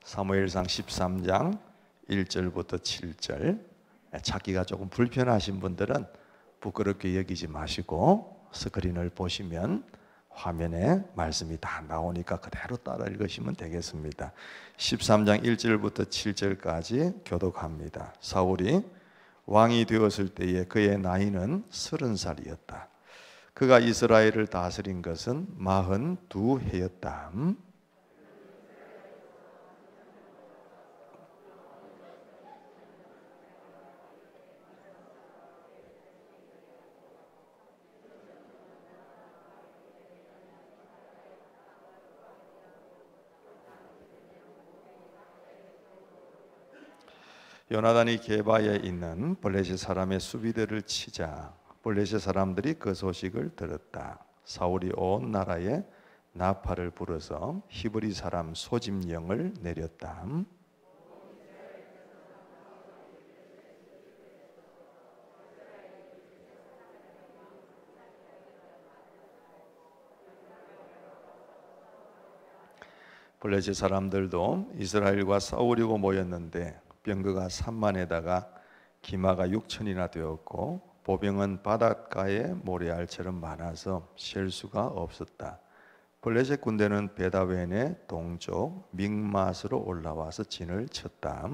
사무엘상 13장 1절부터 7절. 찾기가 조금 불편하신 분들은 부끄럽게 여기지 마시고 스크린을 보시면 화면에 말씀이 다 나오니까 그대로 따라 읽으시면 되겠습니다. 13장 1절부터 7절까지 교독합니다. 사울이 왕이 되었을 때에 그의 나이는 30살이었다. 그가 이스라엘을 다스린 것은 42해였다. 요나단이 게바에 있는 블레셋 사람의 수비대를 치자 블레셋 사람들이 그 소식을 들었다. 사울이 온 나라에 나팔을 불어서 히브리 사람 소집령을 내렸다. 블레셋 사람들도 이스라엘과 싸우려고 모였는데 병거가 3만에다가 기마가 6천이나 되었고 보병은 바닷가에 모래알처럼 많아서 셀 수가 없었다. 블레셋 군대는 베다웬의 동쪽 믹맛으로 올라와서 진을 쳤다.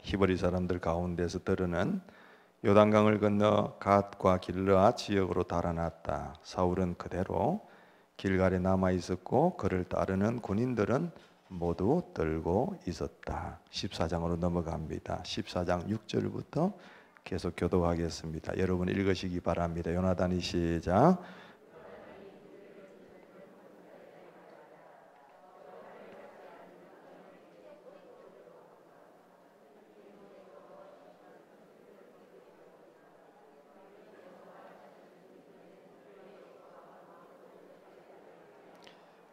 히브리 사람들 가운데서 들으는 요단강을 건너 갓과 길르앗 지역으로 달아났다. 사울은 그대로 길갈에 남아 있었고 그를 따르는 군인들은 모두 떨고 있었다. 14장으로 넘어갑니다. 14장 6절부터 계속 교독하겠습니다. 여러분 읽으시기 바랍니다. 요나단이 시작.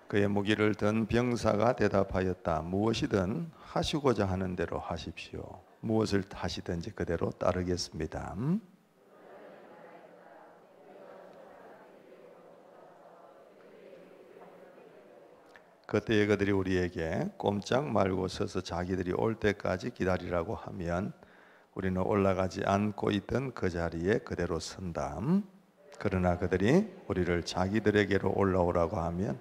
그의 무기를 든 병사가 대답하였다. 무엇이든 하시고자 하는 대로 하십시오. 무엇을 하시든지 그대로 따르겠습니다. 그때에 그들이 우리에게 꼼짝 말고 서서 자기들이 올 때까지 기다리라고 하면 우리는 올라가지 않고 있던 그 자리에 그대로 선다. 그러나 그들이 우리를 자기들에게로 올라오라고 하면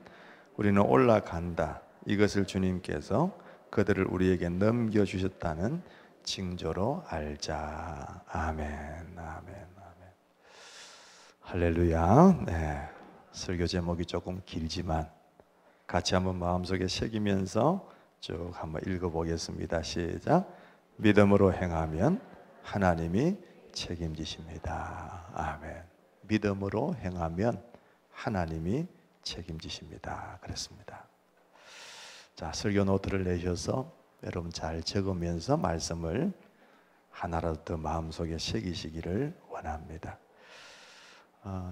우리는 올라간다. 이것을 주님께서 그들을 우리에게 넘겨주셨다는 징조로 알자. 아멘, 아멘, 아멘. 할렐루야. 네, 설교 제목이 조금 길지만 같이 한번 마음속에 새기면서 쭉 한번 읽어보겠습니다. 시작. 믿음으로 행하면 하나님이 책임지십니다. 아멘. 믿음으로 행하면 하나님이 책임지십니다. 그랬습니다. 자, 설교 노트를 내셔서 여러분 잘 적으면서 말씀을 하나라도 더 마음속에 새기시기를 원합니다.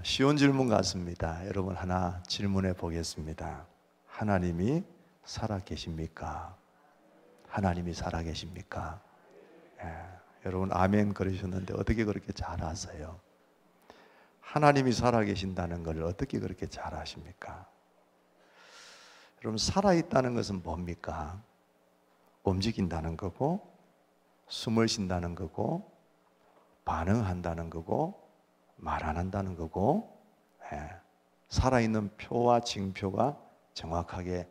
쉬운 질문 같습니다. 여러분 하나 질문해 보겠습니다. 하나님이 살아계십니까? 하나님이 살아계십니까? 여러분 아멘 그러셨는데 어떻게 그렇게 잘 아세요? 하나님이 살아계신다는 걸 어떻게 그렇게 잘 아십니까? 여러분 살아있다는 것은 뭡니까? 움직인다는 거고 숨을 쉰다는 거고 반응한다는 거고 말 안 한다는 거고 살아있는 표와 징표가 정확하게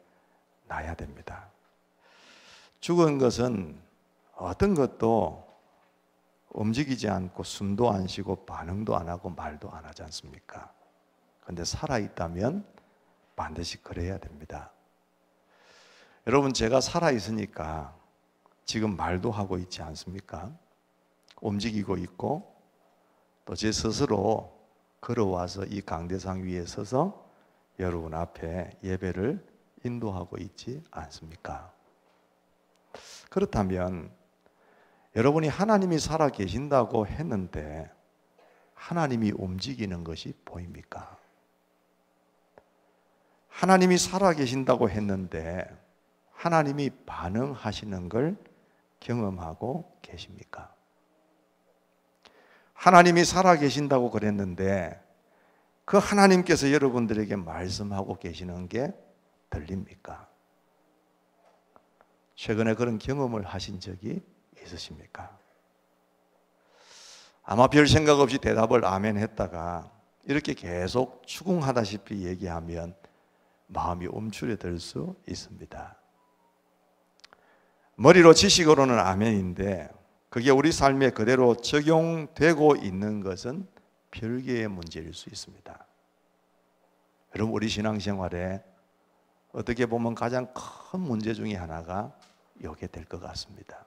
나야 됩니다. 죽은 것은 어떤 것도 움직이지 않고 숨도 안 쉬고 반응도 안 하고 말도 안 하지 않습니까? 그런데 살아있다면 반드시 그래야 됩니다. 여러분 제가 살아있으니까 지금 말도 하고 있지 않습니까? 움직이고 있고 또 제 스스로 걸어와서 이 강대상 위에 서서 여러분 앞에 예배를 인도하고 있지 않습니까? 그렇다면 여러분이 하나님이 살아 계신다고 했는데 하나님이 움직이는 것이 보입니까? 하나님이 살아 계신다고 했는데 하나님이 반응하시는 걸 경험하고 계십니까? 하나님이 살아계신다고 그랬는데 그 하나님께서 여러분들에게 말씀하고 계시는 게 들립니까? 최근에 그런 경험을 하신 적이 있으십니까? 아마 별 생각 없이 대답을 아멘 했다가 이렇게 계속 추궁하다시피 얘기하면 마음이 움츠려들 수 있습니다. 머리로 지식으로는 아멘인데 그게 우리 삶에 그대로 적용되고 있는 것은 별개의 문제일 수 있습니다. 여러분, 우리 신앙생활에 어떻게 보면 가장 큰 문제 중에 하나가 이게 될 것 같습니다.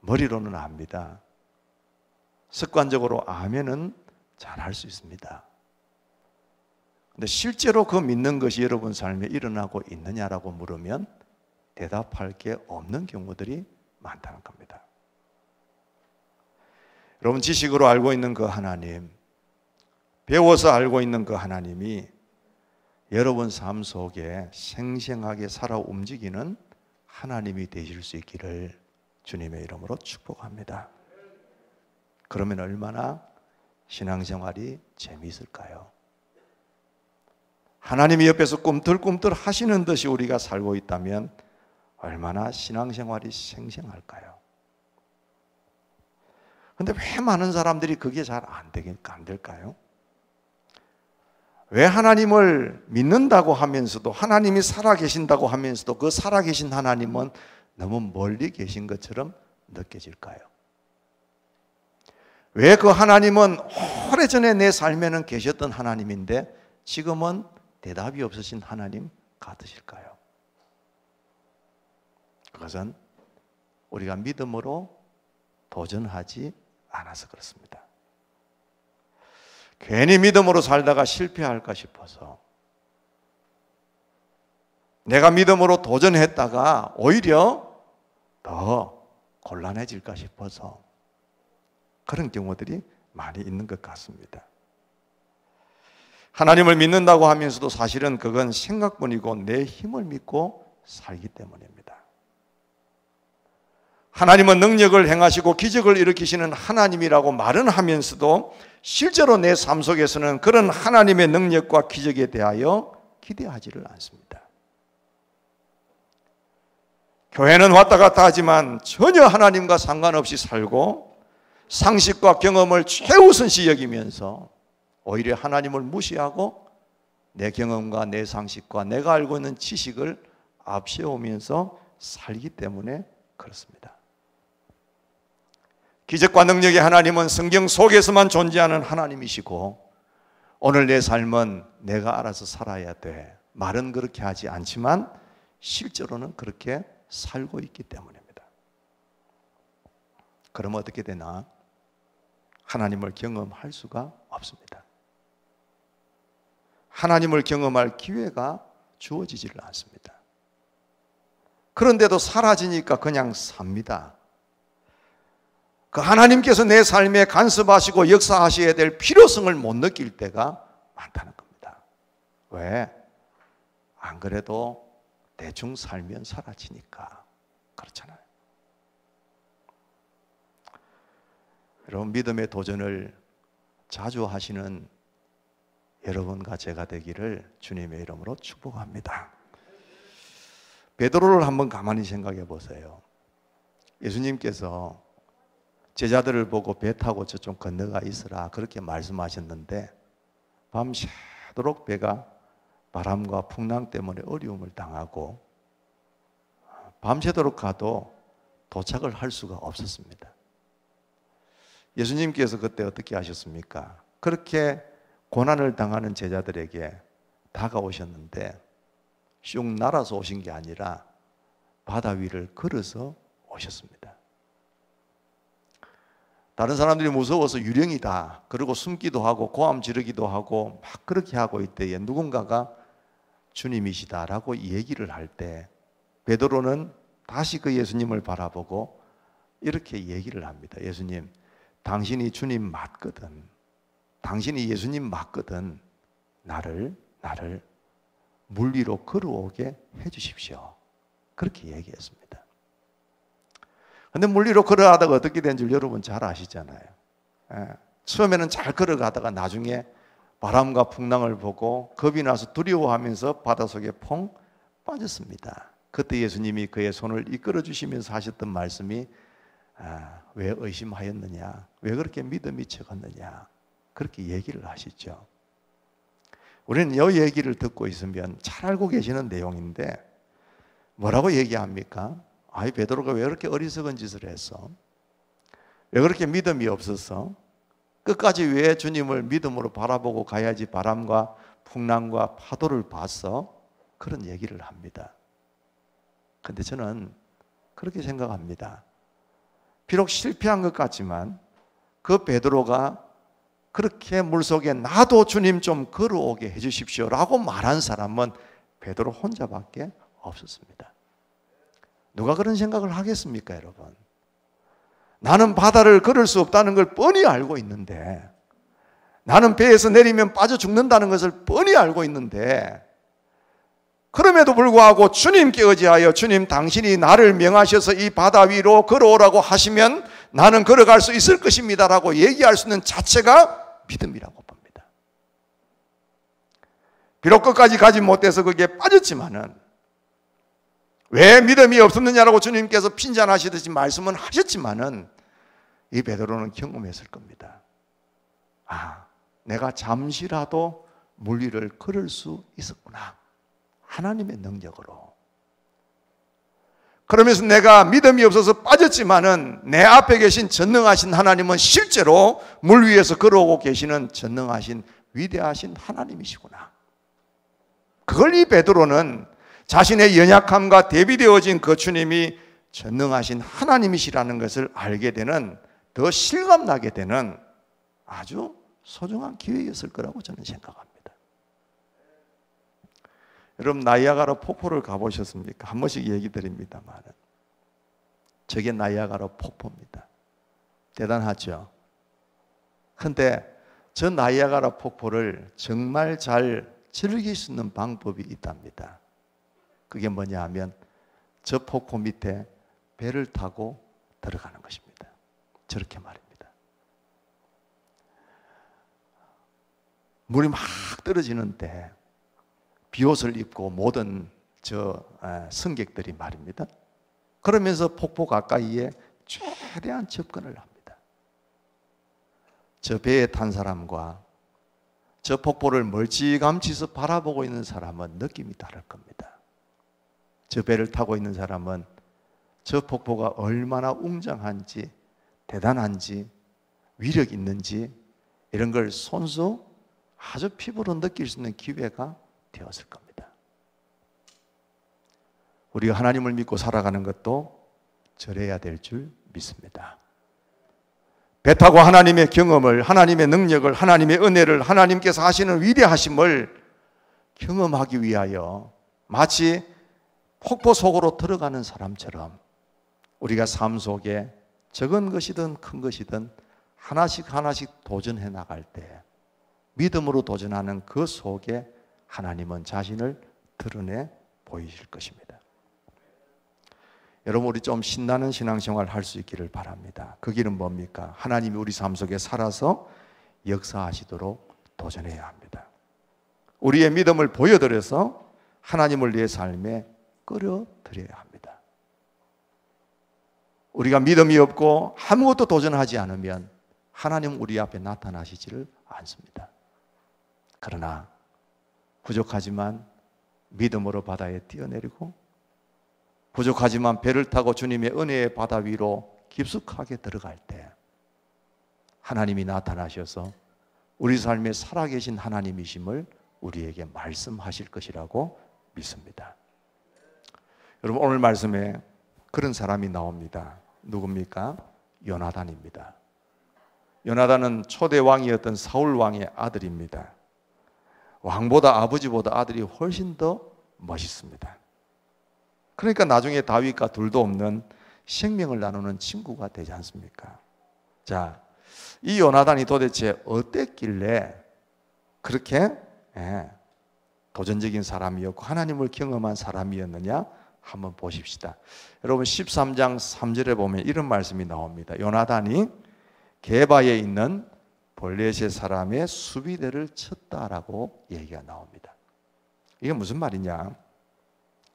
머리로는 압니다. 습관적으로 아멘은 잘 할 수 있습니다. 근데 실제로 그 믿는 것이 여러분 삶에 일어나고 있느냐라고 물으면 대답할 게 없는 경우들이 많다는 겁니다. 여러분, 지식으로 알고 있는 그 하나님, 배워서 알고 있는 그 하나님이 여러분 삶 속에 생생하게 살아 움직이는 하나님이 되실 수 있기를 주님의 이름으로 축복합니다. 그러면 얼마나 신앙생활이 재미있을까요? 하나님이 옆에서 꿈틀꿈틀 하시는 듯이 우리가 살고 있다면 얼마나 신앙생활이 생생할까요? 근데 왜 많은 사람들이 그게 잘 안 될까요? 왜 하나님을 믿는다고 하면서도, 하나님이 살아계신다고 하면서도 그 살아계신 하나님은 너무 멀리 계신 것처럼 느껴질까요? 왜 그 하나님은 오래전에 내 삶에는 계셨던 하나님인데 지금은 대답이 없으신 하나님 같으실까요? 그것은 우리가 믿음으로 도전하지 않아서 그렇습니다. 괜히 믿음으로 살다가 실패할까 싶어서, 내가 믿음으로 도전했다가 오히려 더 곤란해질까 싶어서 그런 경우들이 많이 있는 것 같습니다. 하나님을 믿는다고 하면서도 사실은 그건 생각뿐이고 내 힘을 믿고 살기 때문입니다. 하나님은 능력을 행하시고 기적을 일으키시는 하나님이라고 말은 하면서도 실제로 내 삶 속에서는 그런 하나님의 능력과 기적에 대하여 기대하지를 않습니다. 교회는 왔다 갔다 하지만 전혀 하나님과 상관없이 살고 상식과 경험을 최우선시 여기면서 오히려 하나님을 무시하고 내 경험과 내 상식과 내가 알고 있는 지식을 앞세우면서 살기 때문에 그렇습니다. 기적과 능력의 하나님은 성경 속에서만 존재하는 하나님이시고 오늘 내 삶은 내가 알아서 살아야 돼. 말은 그렇게 하지 않지만 실제로는 그렇게 살고 있기 때문입니다. 그러면 어떻게 되나? 하나님을 경험할 수가 없습니다. 하나님을 경험할 기회가 주어지지를 않습니다. 그런데도 사라지니까 그냥 삽니다. 그 하나님께서 내 삶에 간섭하시고 역사하셔야 될 필요성을 못 느낄 때가 많다는 겁니다. 왜? 안 그래도 대충 살면 사라지니까. 그렇잖아요. 여러분, 믿음의 도전을 자주 하시는 여러분과 제가 되기를 주님의 이름으로 축복합니다. 베드로를 한번 가만히 생각해 보세요. 예수님께서 제자들을 보고 배 타고 저쪽 건너가 있으라 그렇게 말씀하셨는데 밤새도록 배가 바람과 풍랑 때문에 어려움을 당하고 밤새도록 가도 도착을 할 수가 없었습니다. 예수님께서 그때 어떻게 하셨습니까? 그렇게 고난을 당하는 제자들에게 다가오셨는데 쑥 날아서 오신 게 아니라 바다 위를 걸어서 오셨습니다. 다른 사람들이 무서워서 유령이다 그러고 숨기도 하고 고함 지르기도 하고 막 그렇게 하고 있대에 누군가가 주님이시다라고 얘기를 할 때 베드로는 다시 그 예수님을 바라보고 이렇게 얘기를 합니다. 예수님, 당신이 주님 맞거든. 당신이 예수님 맞거든. 나를 물 위로 걸어오게 해 주십시오. 그렇게 얘기했습니다. 근데 물리로 걸어가다가 어떻게 된 줄 여러분 잘 아시잖아요. 처음에는 잘 걸어가다가 나중에 바람과 풍랑을 보고 겁이 나서 두려워하면서 바닷속에 퐁 빠졌습니다. 그때 예수님이 그의 손을 이끌어 주시면서 하셨던 말씀이 왜 의심하였느냐, 왜 그렇게 믿음이 적었느냐, 그렇게 얘기를 하시죠. 우리는 이 얘기를 듣고 있으면 잘 알고 계시는 내용인데 뭐라고 얘기합니까? 아이, 베드로가 왜 그렇게 어리석은 짓을 했어? 왜 그렇게 믿음이 없었어? 끝까지 왜 주님을 믿음으로 바라보고 가야지 바람과 풍랑과 파도를 봤어? 그런 얘기를 합니다. 근데 저는 그렇게 생각합니다. 비록 실패한 것 같지만 그 베드로가 그렇게 물속에 나도 주님 좀 걸어오게 해주십시오 라고 말한 사람은 베드로 혼자밖에 없었습니다. 누가 그런 생각을 하겠습니까, 여러분? 나는 바다를 걸을 수 없다는 걸 뻔히 알고 있는데, 나는 배에서 내리면 빠져 죽는다는 것을 뻔히 알고 있는데, 그럼에도 불구하고 주님께 의지하여 주님 당신이 나를 명하셔서 이 바다 위로 걸어오라고 하시면 나는 걸어갈 수 있을 것입니다 라고 얘기할 수 있는 자체가 믿음이라고 봅니다. 비록 끝까지 가지 못해서 거기에 빠졌지만은, 왜 믿음이 없었느냐라고 주님께서 핀잔하시듯이 말씀은 하셨지만은 이 베드로는 경험했을 겁니다. 내가 잠시라도 물 위를 걸을 수 있었구나, 하나님의 능력으로. 그러면서 내가 믿음이 없어서 빠졌지만은 내 앞에 계신 전능하신 하나님은 실제로 물 위에서 걸어오고 계시는 전능하신 위대하신 하나님이시구나. 그걸 이 베드로는 자신의 연약함과 대비되어진 그 주님이 전능하신 하나님이시라는 것을 알게 되는, 더 실감나게 되는 아주 소중한 기회였을 거라고 저는 생각합니다. 여러분, 나이아가라 폭포를 가보셨습니까? 한 번씩 얘기 드립니다만 저게 나이아가라 폭포입니다. 대단하죠? 근데 저 나이아가라 폭포를 정말 잘 즐길 수 있는 방법이 있답니다. 그게 뭐냐 하면 저 폭포 밑에 배를 타고 들어가는 것입니다. 저렇게 말입니다. 물이 막 떨어지는 때 비옷을 입고 모든 승객들이 말입니다. 그러면서 폭포 가까이에 최대한 접근을 합니다. 저 배에 탄 사람과 저 폭포를 멀찌감치서 바라보고 있는 사람은 느낌이 다를 겁니다. 저 배를 타고 있는 사람은 저 폭포가 얼마나 웅장한지, 대단한지, 위력 있는지 이런 걸 손수 아주 피부로 느낄 수 있는 기회가 되었을 겁니다. 우리가 하나님을 믿고 살아가는 것도 저래야 될 줄 믿습니다. 배 타고 하나님의 경험을, 하나님의 능력을, 하나님의 은혜를, 하나님께서 하시는 위대하심을 경험하기 위하여 마치 폭포 속으로 들어가는 사람처럼 우리가 삶 속에 적은 것이든 큰 것이든 하나씩 하나씩 도전해 나갈 때 믿음으로 도전하는 그 속에 하나님은 자신을 드러내 보이실 것입니다. 여러분, 우리 좀 신나는 신앙생활 할 수 있기를 바랍니다. 그 길은 뭡니까? 하나님이 우리 삶 속에 살아서 역사하시도록 도전해야 합니다. 우리의 믿음을 보여드려서 하나님을 내 삶에 끌어들여야 합니다. 우리가 믿음이 없고 아무것도 도전하지 않으면 하나님 우리 앞에 나타나시지를 않습니다. 그러나 부족하지만 믿음으로 바다에 뛰어내리고 부족하지만 배를 타고 주님의 은혜의 바다 위로 깊숙하게 들어갈 때 하나님이 나타나셔서 우리 삶에 살아계신 하나님이심을 우리에게 말씀하실 것이라고 믿습니다. 여러분, 오늘 말씀에 그런 사람이 나옵니다. 누굽니까? 요나단입니다. 요나단은 초대 왕이었던 사울 왕의 아들입니다. 왕보다 아버지보다 아들이 훨씬 더 멋있습니다. 그러니까 나중에 다윗과 둘도 없는 생명을 나누는 친구가 되지 않습니까? 자, 이 요나단이 도대체 어땠길래 그렇게 도전적인 사람이었고 하나님을 경험한 사람이었느냐 한번 보십시다. 여러분 13장 3절에 보면 이런 말씀이 나옵니다. 요나단이 게바에 있는 블레셋 사람의 수비대를 쳤다라고 얘기가 나옵니다. 이게 무슨 말이냐?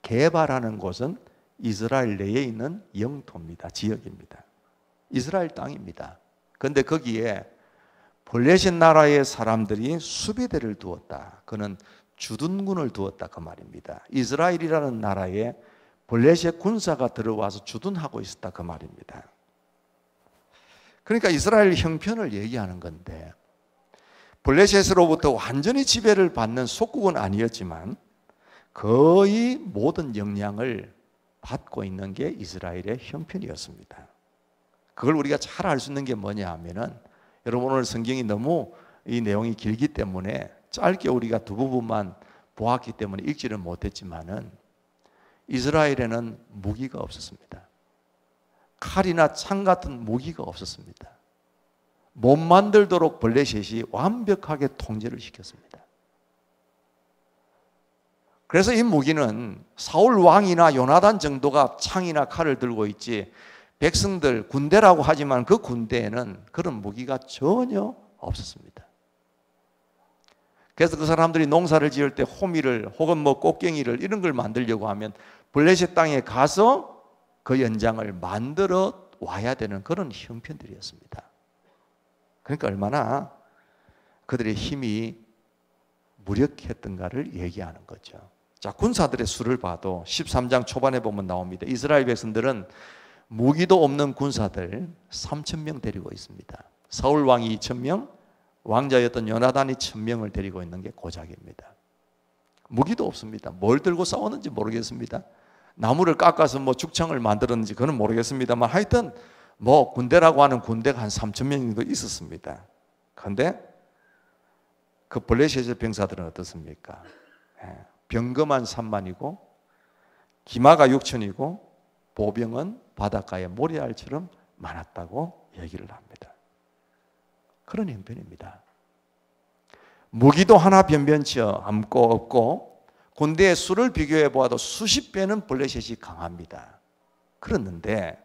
게바라는 곳은 이스라엘 내에 있는 영토입니다. 지역입니다. 이스라엘 땅입니다. 그런데 거기에 블레셋 나라의 사람들이 수비대를 두었다. 그는 주둔군을 두었다 그 말입니다. 이스라엘이라는 나라에 블레셋 군사가 들어와서 주둔하고 있었다 그 말입니다. 그러니까 이스라엘 형편을 얘기하는 건데, 블레셋으로부터 완전히 지배를 받는 속국은 아니었지만 거의 모든 영향을 받고 있는 게 이스라엘의 형편이었습니다. 그걸 우리가 잘 알 수 있는 게 뭐냐 하면은, 여러분 오늘 성경이 너무 이 내용이 길기 때문에 짧게 우리가 두 부분만 보았기 때문에 읽지를 못했지만은, 이스라엘에는 무기가 없었습니다. 칼이나 창 같은 무기가 없었습니다. 못 만들도록 블레셋이 완벽하게 통제를 시켰습니다. 그래서 이 무기는 사울 왕이나 요나단 정도가 창이나 칼을 들고 있지, 백성들 군대라고 하지만 그 군대에는 그런 무기가 전혀 없었습니다. 그래서 그 사람들이 농사를 지을 때 호미를 혹은 뭐 꽃갱이를 이런 걸 만들려고 하면 블레셋 땅에 가서 그 연장을 만들어 와야 되는 그런 형편들이었습니다. 그러니까 얼마나 그들의 힘이 무력했던가를 얘기하는 거죠. 자, 군사들의 수를 봐도 13장 초반에 보면 나옵니다. 이스라엘 백성들은 무기도 없는 군사들 3,000명 데리고 있습니다. 사울 왕이 2,000명, 왕자였던 요나단이 1,000명을 데리고 있는 게 고작입니다. 무기도 없습니다. 뭘 들고 싸웠는지 모르겠습니다. 나무를 깎아서 뭐 죽창을 만들었는지 그건 모르겠습니다만, 하여튼 뭐 군대라고 하는 군대가 한 3,000명 정도 있었습니다. 그런데 그 블레셋의 병사들은 어떻습니까? 병거만 3만이고 기마가 6천이고 보병은 바닷가의 모래알처럼 많았다고 얘기를 합니다. 그런 형편입니다. 무기도 하나 변변치 않고 없고, 군대의 수를 비교해 보아도 수십 배는 블레셋이 강합니다. 그랬는데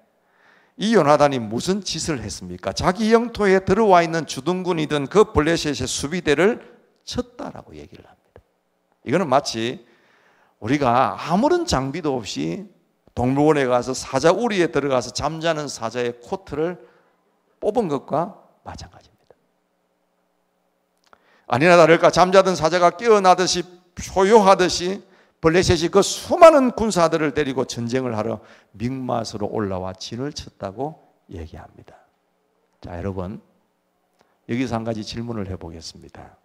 이 요나단이 무슨 짓을 했습니까? 자기 영토에 들어와 있는 주둔군이든 그 블레셋의 수비대를 쳤다라고 얘기를 합니다. 이거는 마치 우리가 아무런 장비도 없이 동물원에 가서 사자 우리에 들어가서 잠자는 사자의 코트를 뽑은 것과 마찬가지입니다. 아니나 다를까 잠자던 사자가 깨어나듯이 표효하듯이 블레셋이 그 수많은 군사들을 데리고 전쟁을 하러 믹맛으로 올라와 진을 쳤다고 얘기합니다. 자, 여러분 여기서 한 가지 질문을 해보겠습니다.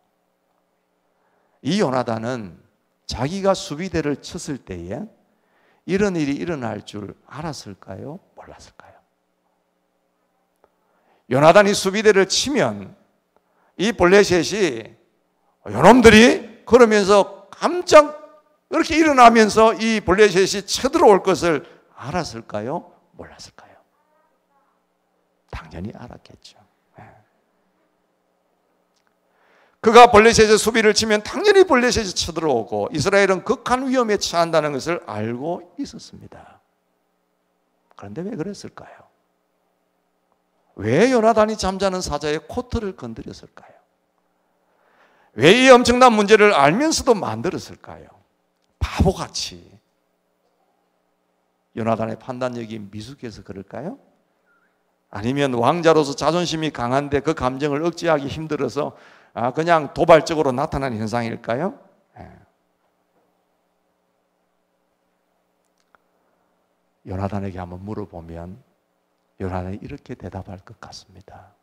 이 요나단은 자기가 수비대를 쳤을 때에 이런 일이 일어날 줄 알았을까요? 몰랐을까요? 요나단이 수비대를 치면 이 블레셋이 요놈들이 그러면서 깜짝 이렇게 일어나면서 이 블레셋이 쳐들어올 것을 알았을까요? 몰랐을까요? 당연히 알았겠죠. 그가 블레셋의 수비를 치면 당연히 블레셋이 쳐들어오고 이스라엘은 극한 위험에 처한다는 것을 알고 있었습니다. 그런데 왜 그랬을까요? 왜 요나단이 잠자는 사자의 코트를 건드렸을까요? 왜 이 엄청난 문제를 알면서도 만들었을까요? 바보같이. 요나단의 판단력이 미숙해서 그럴까요? 아니면 왕자로서 자존심이 강한데 그 감정을 억제하기 힘들어서 그냥 도발적으로 나타난 현상일까요? 요나단에게 한번 물어보면 요나단이 이렇게 대답할 것 같습니다.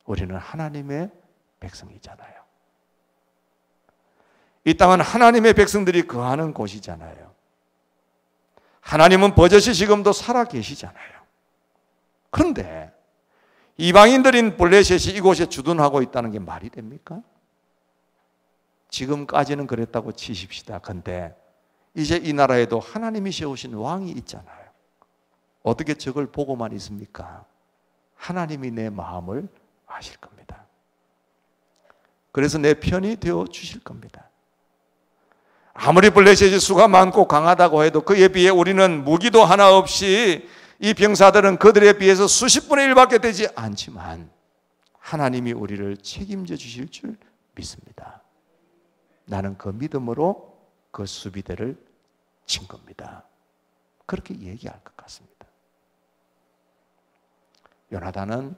우리는 하나님의 백성이잖아요. 이 땅은 하나님의 백성들이 거하는 곳이잖아요. 하나님은 버젓이 지금도 살아 계시잖아요. 그런데 이방인들인 블레셋이 이곳에 주둔하고 있다는 게 말이 됩니까? 지금까지는 그랬다고 치십시다. 그런데 이제 이 나라에도 하나님이 세우신 왕이 있잖아요. 어떻게 저걸 보고만 있습니까? 하나님이 내 마음을 아실 겁니다. 그래서 내 편이 되어 주실 겁니다. 아무리 블레셋이 수가 많고 강하다고 해도 그에 비해 우리는 무기도 하나 없이 이 병사들은 그들에 비해서 수십 분의 1밖에 되지 않지만 하나님이 우리를 책임져 주실 줄 믿습니다. 나는 그 믿음으로 그 수비대를 친 겁니다. 그렇게 얘기할 것 같습니다. 요나단은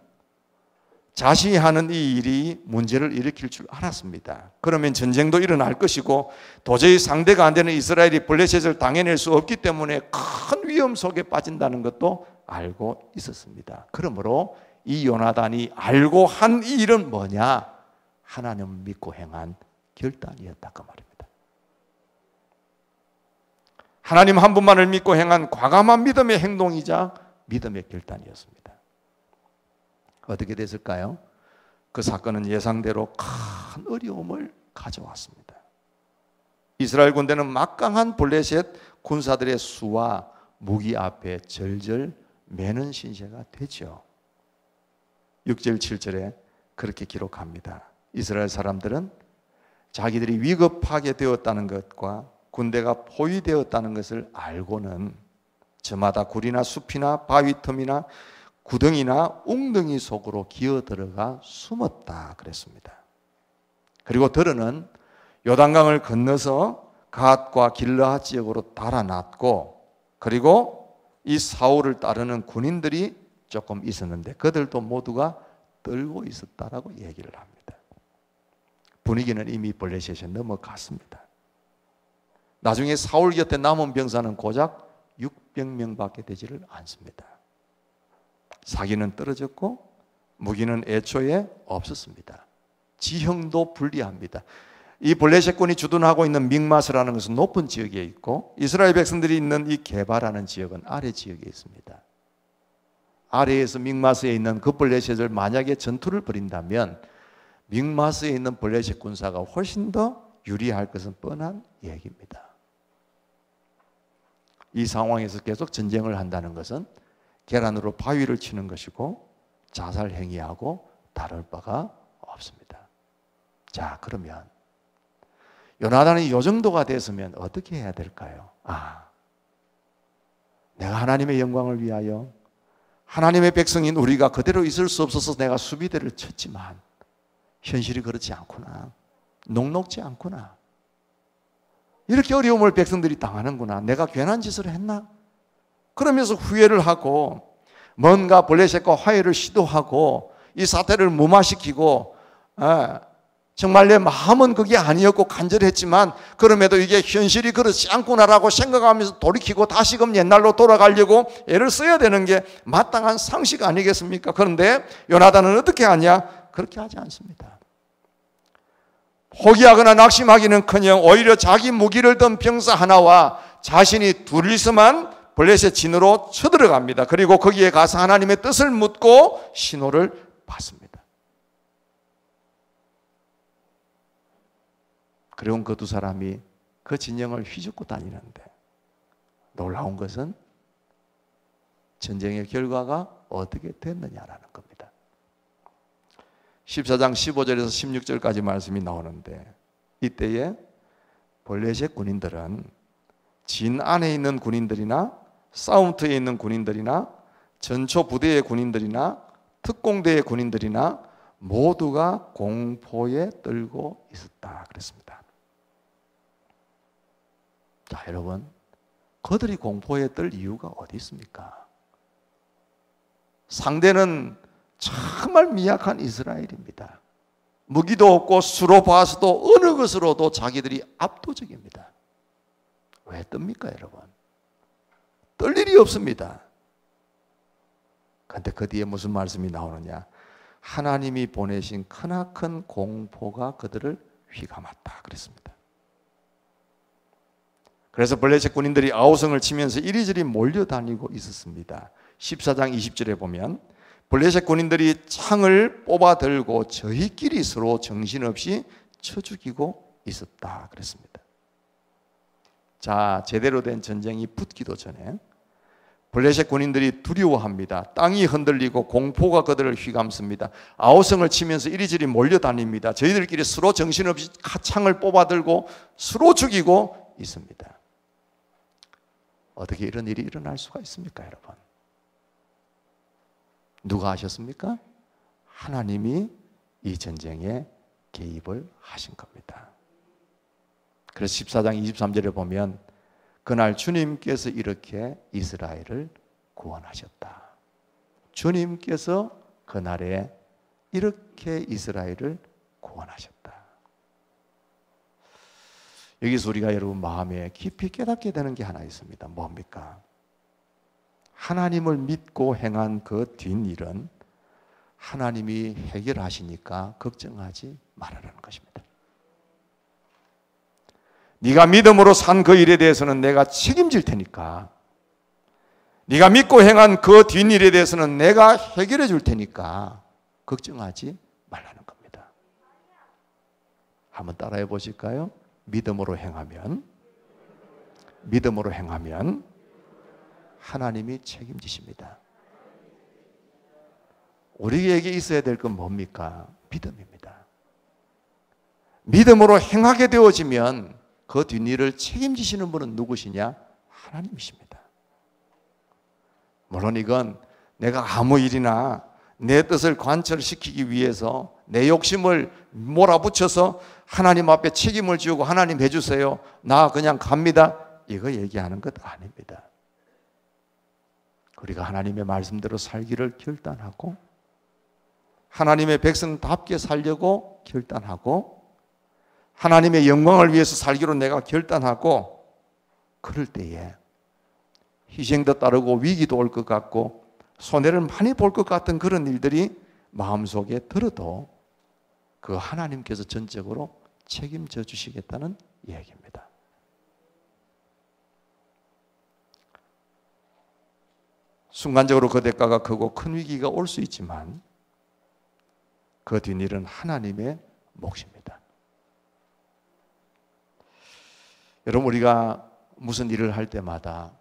자신이 하는 이 일이 문제를 일으킬 줄 알았습니다. 그러면 전쟁도 일어날 것이고 도저히 상대가 안 되는 이스라엘이 블레셋을 당해낼 수 없기 때문에 큰 위험 속에 빠진다는 것도 알고 있었습니다. 그러므로 이 요나단이 알고 한 이 일은 뭐냐? 하나님을 믿고 행한 결단이었다 그 말입니다. 하나님 한 분만을 믿고 행한 과감한 믿음의 행동이자 믿음의 결단이었습니다. 어떻게 됐을까요? 그 사건은 예상대로 큰 어려움을 가져왔습니다. 이스라엘 군대는 막강한 블레셋 군사들의 수와 무기 앞에 절절 매는 신세가 되죠. 6절 7절에 그렇게 기록합니다. 이스라엘 사람들은 자기들이 위급하게 되었다는 것과 군대가 포위되었다는 것을 알고는 저마다 굴이나 숲이나 바위 틈이나 구덩이나 웅덩이 속으로 기어들어가 숨었다 그랬습니다. 그리고 들은 요단강을 건너서 갓과 길르앗 지역으로 달아났고, 그리고 이 사울을 따르는 군인들이 조금 있었는데 그들도 모두가 떨고 있었다라고 얘기를 합니다. 분위기는 이미 블레셋에 넘어갔습니다. 나중에 사울 곁에 남은 병사는 고작 600명밖에 되지를 않습니다. 사기는 떨어졌고 무기는 애초에 없었습니다. 지형도 불리합니다. 이 블레셋군이 주둔하고 있는 믹마스라는 것은 높은 지역에 있고 이스라엘 백성들이 있는 이 게바라는 지역은 아래 지역에 있습니다. 아래에서 믹마스에 있는 그 블레셋을 만약에 전투를 벌인다면 믹마스에 있는 블레셋 군사가 훨씬 더 유리할 것은 뻔한 얘기입니다. 이 상황에서 계속 전쟁을 한다는 것은 계란으로 바위를 치는 것이고 자살 행위하고 다를 바가 없습니다. 자, 그러면 요나단이 이 정도가 됐으면 어떻게 해야 될까요? 내가 하나님의 영광을 위하여 하나님의 백성인 우리가 그대로 있을 수 없어서 내가 수비대를 쳤지만 현실이 그렇지 않구나. 녹록지 않구나. 이렇게 어려움을 백성들이 당하는구나. 내가 괜한 짓을 했나? 그러면서 후회를 하고 뭔가 블레셋과 화해를 시도하고 이 사태를 무마시키고 정말 내 마음은 그게 아니었고 간절했지만 그럼에도 이게 현실이 그렇지 않구나라고 생각하면서 돌이키고 다시금 옛날로 돌아가려고 애를 써야 되는 게 마땅한 상식 아니겠습니까? 그런데 요나단은 어떻게 하냐? 그렇게 하지 않습니다. 포기하거나 낙심하기는커녕 오히려 자기 무기를 든 병사 하나와 자신이 둘이서만 블레셋 진으로 쳐들어갑니다. 그리고 거기에 가서 하나님의 뜻을 묻고 신호를 받습니다. 그리고 그 두 사람이 그 진영을 휘젓고 다니는데 놀라운 것은 전쟁의 결과가 어떻게 됐느냐라는 겁니다. 14장 15절에서 16절까지 말씀이 나오는데 이때에 블레셋 군인들은 진 안에 있는 군인들이나 싸움터에 있는 군인들이나 전초 부대의 군인들이나 특공대의 군인들이나 모두가 공포에 떨고 있었다 그랬습니다. 자, 여러분, 그들이 공포에 떨 이유가 어디 있습니까? 상대는 정말 미약한 이스라엘입니다. 무기도 없고 수로 봐서도 어느 것으로도 자기들이 압도적입니다. 왜 뜹니까, 여러분? 떨 일이 없습니다. 그런데 그 뒤에 무슨 말씀이 나오느냐? 하나님이 보내신 크나큰 공포가 그들을 휘감았다 그랬습니다. 그래서 블레셋 군인들이 아우성을 치면서 이리저리 몰려다니고 있었습니다. 14장 20절에 보면 블레셋 군인들이 창을 뽑아 들고 저희끼리 서로 정신없이 쳐 죽이고 있었다 그랬습니다. 자, 제대로 된 전쟁이 붙기도 전에 블레셋 군인들이 두려워합니다. 땅이 흔들리고 공포가 그들을 휘감습니다. 아우성을 치면서 이리저리 몰려다닙니다. 저희들끼리 서로 정신없이 창을 뽑아들고 서로 죽이고 있습니다. 어떻게 이런 일이 일어날 수가 있습니까, 여러분? 누가 하셨습니까? 하나님이 이 전쟁에 개입을 하신 겁니다. 그래서 14장 23절에 보면 그날 주님께서 이렇게 이스라엘을 구원하셨다. 주님께서 그날에 이렇게 이스라엘을 구원하셨다. 여기서 우리가 여러분 마음에 깊이 깨닫게 되는 게 하나 있습니다. 뭡니까? 하나님을 믿고 행한 그 뒷일은 하나님이 해결하시니까 걱정하지 말아라는 것입니다. 네가 믿음으로 산 그 일에 대해서는 내가 책임질 테니까, 네가 믿고 행한 그 뒷일에 대해서는 내가 해결해 줄 테니까 걱정하지 말라는 겁니다. 한번 따라해 보실까요? 믿음으로 행하면 하나님이 책임지십니다. 우리에게 있어야 될 건 뭡니까? 믿음입니다. 믿음으로 행하게 되어지면 그 뒷일을 책임지시는 분은 누구시냐? 하나님이십니다. 물론 이건 내가 아무 일이나 내 뜻을 관철시키기 위해서 내 욕심을 몰아붙여서 하나님 앞에 책임을 지우고 하나님 해주세요, 나 그냥 갑니다, 이거 얘기하는 것 아닙니다. 우리가 하나님의 말씀대로 살기를 결단하고 하나님의 백성답게 살려고 결단하고 하나님의 영광을 위해서 살기로 내가 결단하고, 그럴 때에 희생도 따르고 위기도 올 것 같고 손해를 많이 볼 것 같은 그런 일들이 마음속에 들어도 그 하나님께서 전적으로 책임져 주시겠다는 이야기입니다. 순간적으로 그 대가가 크고 큰 위기가 올 수 있지만 그 뒷일은 하나님의 몫입니다. 여러분, 우리가 무슨 일을 할 때마다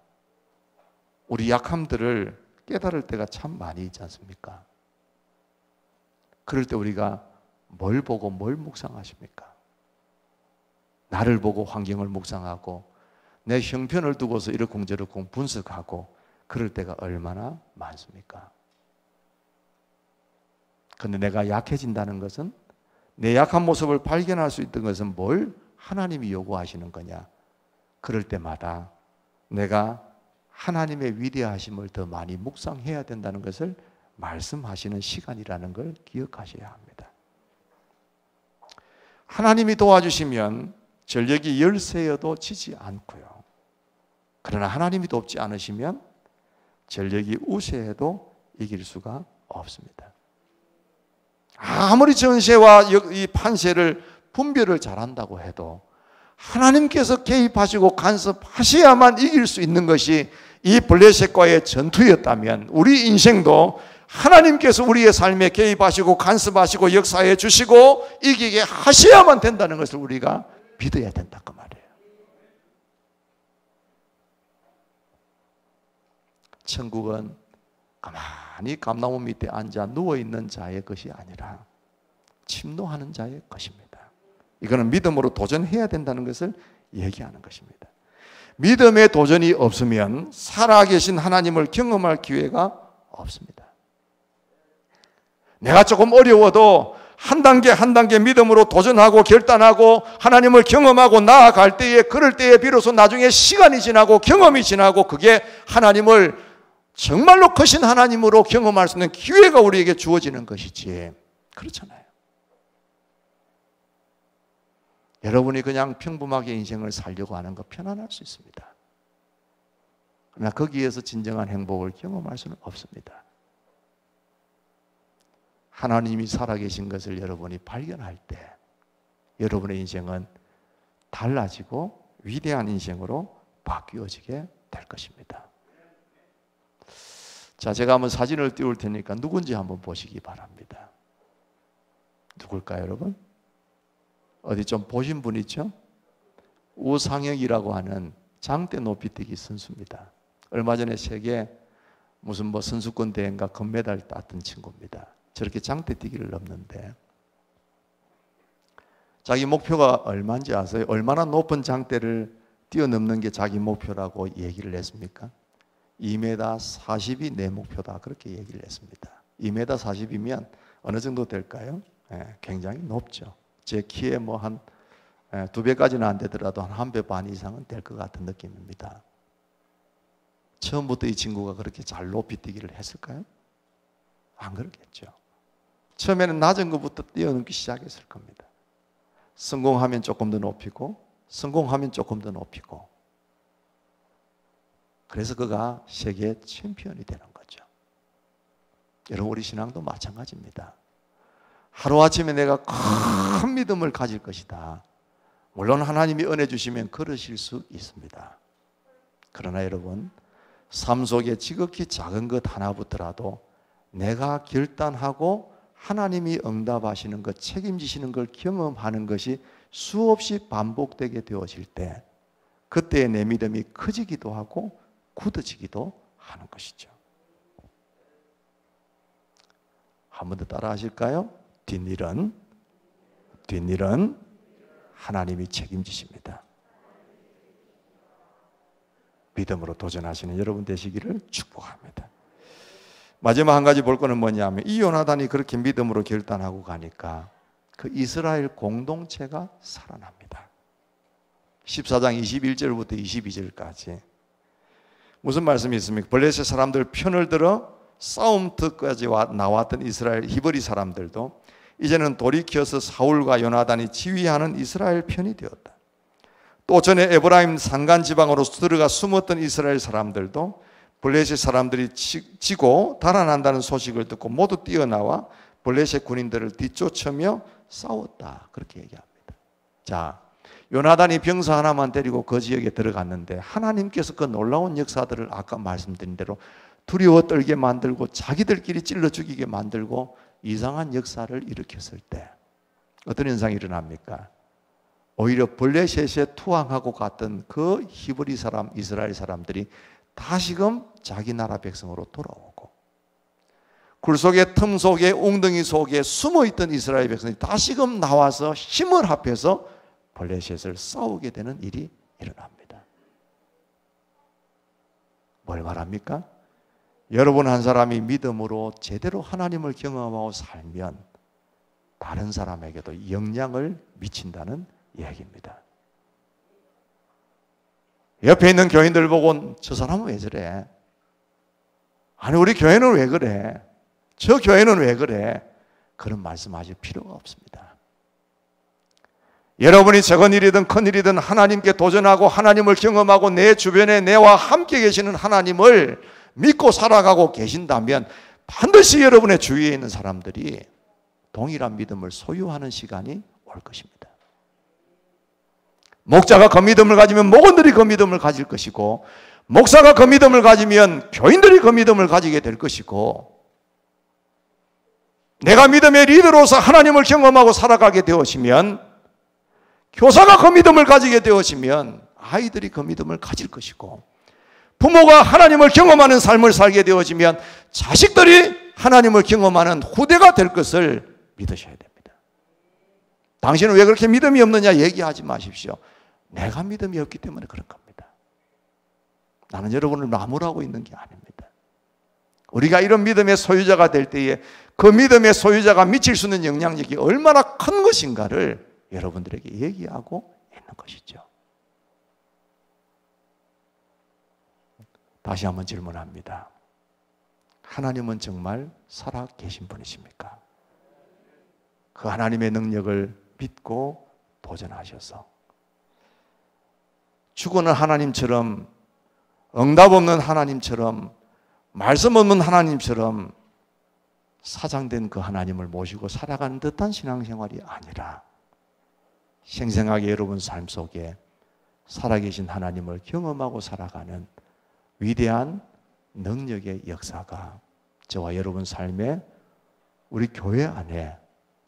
우리 약함들을 깨달을 때가 참 많이 있지 않습니까? 그럴 때 우리가 뭘 보고 뭘 묵상하십니까? 나를 보고 환경을 묵상하고 내 형편을 두고서 이러쿵저러쿵 분석하고 그럴 때가 얼마나 많습니까? 그런데 내가 약해진다는 것은, 내 약한 모습을 발견할 수 있던 것은 뭘 하나님이 요구하시는 거냐? 그럴 때마다 내가 하나님의 위대하심을 더 많이 묵상해야 된다는 것을 말씀하시는 시간이라는 걸 기억하셔야 합니다. 하나님이 도와주시면 전력이 열세여도 지지 않고요. 그러나 하나님이 돕지 않으시면 전력이 우세해도 이길 수가 없습니다. 아무리 전세와 이 판세를 분별을 잘한다고 해도 하나님께서 개입하시고 간섭하셔야만 이길 수 있는 것이 이 블레셋과의 전투였다면 우리 인생도 하나님께서 우리의 삶에 개입하시고 간섭하시고 역사해 주시고 이기게 하셔야만 된다는 것을 우리가 믿어야 된다 그 말이에요. 천국은 가만히 감나무 밑에 앉아 누워있는 자의 것이 아니라 침노하는 자의 것입니다. 이거는 믿음으로 도전해야 된다는 것을 얘기하는 것입니다. 믿음의 도전이 없으면 살아계신 하나님을 경험할 기회가 없습니다. 내가 조금 어려워도 한 단계 한 단계 믿음으로 도전하고 결단하고 하나님을 경험하고 나아갈 때에, 그럴 때에 비로소 나중에 시간이 지나고 경험이 지나고 그게 하나님을 정말로 크신 하나님으로 경험할 수 있는 기회가 우리에게 주어지는 것이지, 그렇잖아요. 여러분이 그냥 평범하게 인생을 살려고 하는 거 편안할 수 있습니다. 그러나 거기에서 진정한 행복을 경험할 수는 없습니다. 하나님이 살아계신 것을 여러분이 발견할 때 여러분의 인생은 달라지고 위대한 인생으로 바뀌어지게 될 것입니다. 자, 제가 한번 사진을 띄울 테니까 누군지 한번 보시기 바랍니다. 누굴까요, 여러분? 어디 좀 보신 분 있죠? 우상혁이라고 하는 장대 높이뛰기 선수입니다. 얼마 전에 세계 무슨 선수권 대회인가 금메달 땄던 친구입니다. 저렇게 장대뛰기를 넘는데 자기 목표가 얼마인지 아세요? 얼마나 높은 장대를 뛰어넘는 게 자기 목표라고 얘기를 했습니까? 2m 40이 내 목표다 그렇게 얘기를 했습니다. 2m 40이면 어느 정도 될까요? 굉장히 높죠. 제 키에 뭐 한 2배까지는 안 되더라도 한 1배 반 이상은 될 것 같은 느낌입니다. 처음부터 이 친구가 그렇게 잘 높이 뛰기를 했을까요? 안 그렇겠죠. 처음에는 낮은 것부터 뛰어넘기 시작했을 겁니다. 성공하면 조금 더 높이고 성공하면 조금 더 높이고, 그래서 그가 세계 챔피언이 되는 거죠. 여러분, 우리 신앙도 마찬가지입니다. 하루아침에 내가 큰 믿음을 가질 것이다. 물론 하나님이 은혜 주시면 그러실 수 있습니다. 그러나 여러분, 삶 속에 지극히 작은 것 하나부터라도 내가 결단하고 하나님이 응답하시는 것, 책임지시는 걸 경험하는 것이 수없이 반복되게 되어질 때, 그때의 내 믿음이 커지기도 하고 굳어지기도 하는 것이죠. 한 번 더 따라 하실까요? 뒷일은 하나님이 책임지십니다. 믿음으로 도전하시는 여러분 되시기를 축복합니다. 마지막 한 가지 볼 거는 뭐냐면, 이 요나단이 그렇게 믿음으로 결단하고 가니까 그 이스라엘 공동체가 살아납니다. 14장 21절부터 22절까지 무슨 말씀이 있습니까? 블레셋 사람들 편을 들어 싸움터까지 나왔던 이스라엘 히브리 사람들도 이제는 돌이켜서 사울과 요나단이 지휘하는 이스라엘 편이 되었다. 또 전에 에브라임 산간 지방으로 들어가 숨었던 이스라엘 사람들도 블레셋 사람들이 지고 달아난다는 소식을 듣고 모두 뛰어나와 블레셋 군인들을 뒤쫓으며 싸웠다. 그렇게 얘기합니다. 자, 요나단이 병사 하나만 데리고 그 지역에 들어갔는데 하나님께서 그 놀라운 역사들을 아까 말씀드린 대로 두려워 떨게 만들고 자기들끼리 찔러 죽이게 만들고 이상한 역사를 일으켰을 때 어떤 현상이 일어납니까? 오히려 블레셋에 투항하고 갔던 그 히브리 사람, 이스라엘 사람들이 다시금 자기 나라 백성으로 돌아오고, 굴 속에 틈 속에 웅덩이 속에 숨어있던 이스라엘 백성이 다시금 나와서 힘을 합해서 블레셋을 싸우게 되는 일이 일어납니다. 뭘 말합니까? 여러분 한 사람이 믿음으로 제대로 하나님을 경험하고 살면 다른 사람에게도 영향을 미친다는 이야기입니다. 옆에 있는 교인들 보고 저 사람은 왜 저래? 아니 우리 교회는 왜 그래? 저 교회는 왜 그래? 그런 말씀하실 필요가 없습니다. 여러분이 작은 일이든 큰 일이든 하나님께 도전하고 하나님을 경험하고 내 주변에 내와 함께 계시는 하나님을 믿고 살아가고 계신다면 반드시 여러분의 주위에 있는 사람들이 동일한 믿음을 소유하는 시간이 올 것입니다. 목자가 그 믿음을 가지면 목원들이 그 믿음을 가질 것이고, 목사가 그 믿음을 가지면 교인들이 그 믿음을 가지게 될 것이고, 내가 믿음의 리더로서 하나님을 경험하고 살아가게 되어지면, 교사가 그 믿음을 가지게 되어지면 아이들이 그 믿음을 가질 것이고, 부모가 하나님을 경험하는 삶을 살게 되어지면 자식들이 하나님을 경험하는 후대가 될 것을 믿으셔야 됩니다. 당신은 왜 그렇게 믿음이 없느냐 얘기하지 마십시오. 내가 믿음이 없기 때문에 그런 겁니다. 나는 여러분을 나무라고 있는 게 아닙니다. 우리가 이런 믿음의 소유자가 될 때에 그 믿음의 소유자가 미칠 수 있는 영향력이 얼마나 큰 것인가를 여러분들에게 얘기하고 있는 것이죠. 다시 한번 질문합니다. 하나님은 정말 살아 계신 분이십니까? 그 하나님의 능력을 믿고 도전하셔서 죽어는 하나님처럼, 응답 없는 하나님처럼, 말씀 없는 하나님처럼 사장된 그 하나님을 모시고 살아가는 듯한 신앙생활이 아니라 생생하게 여러분 삶 속에 살아계신 하나님을 경험하고 살아가는 위대한 능력의 역사가 저와 여러분 삶에, 우리 교회 안에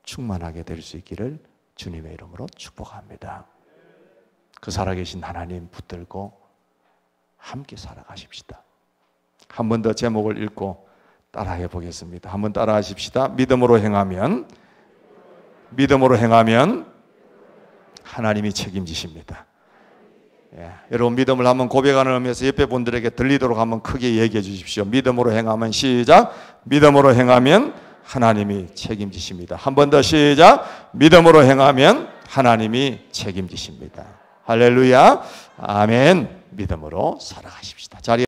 충만하게 될 수 있기를 주님의 이름으로 축복합니다. 그 살아계신 하나님 붙들고 함께 살아가십시다. 한 번 더 제목을 읽고 따라해 보겠습니다. 한번 따라하십시다. 믿음으로 행하면 하나님이 책임지십니다. 여러분 믿음을 한번 고백하는 의미에서 옆에 분들에게 들리도록 한번 크게 얘기해 주십시오. 믿음으로 행하면 시작. 믿음으로 행하면 하나님이 책임지십니다. 한 번 더 시작. 믿음으로 행하면 하나님이 책임지십니다. 할렐루야. 아멘. 믿음으로 살아가십시다. 자리에